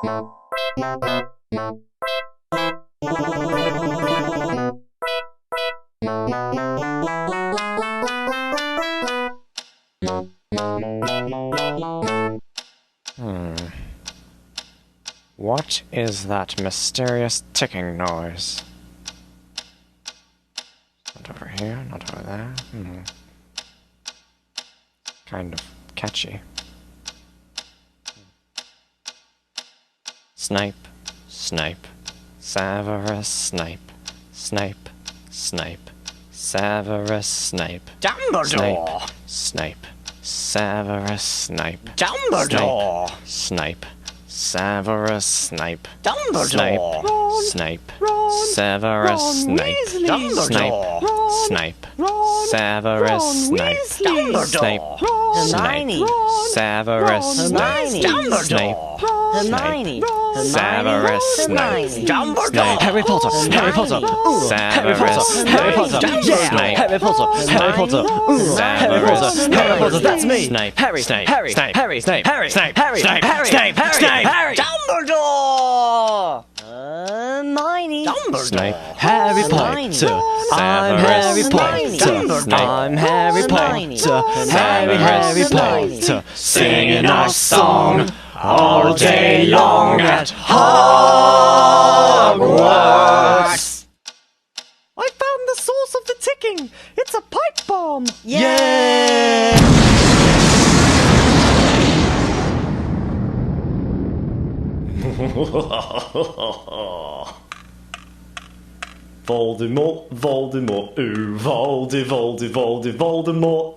What is that mysterious ticking noise? Not over here, not over there. Kind of catchy. Snape, Snape, Severus Snape, Snape, Snape, Severus Snape. Dumbledore! Snape, Severus Snape. Dumbledore! Snape, Severus Snape. Dumbledore! Snape, Ron, Severus Ron Snape. Weasley. Dumbledore! Ron, Snape, Ron, Severus Ron Snape. Weasley. Snape, Dumbledore! Snape, Ron, Severus Ron, Snape. Dumbledore! Snape, Hermione. Severus Snape. Dumbledore! Harry Potter. Harry Potter. Ooh, Harry Potter. Harry Potter. Yeah. Harry Potter. Harry Potter. Ooh, Harry Potter. Harry Potter. That's me. Snape. Harry. Snape. Harry. Snape. Harry. Snape. Harry. Snape. Harry. Snape. Harry. Snape. Harry. Snape. Harry. Dumbledore! Hermione. Dumbledore! Snape. Harry Hermione. Potter. I'm Harry Potter. Dumbledore. I'm Harry Hermione. Potter. Harry Hermione. Potter. Singing our song all day long at Hogwarts. I found the source of the ticking. It's a pipe bomb. Yeah. Voldemort, Voldemort, ooh, Voldemort.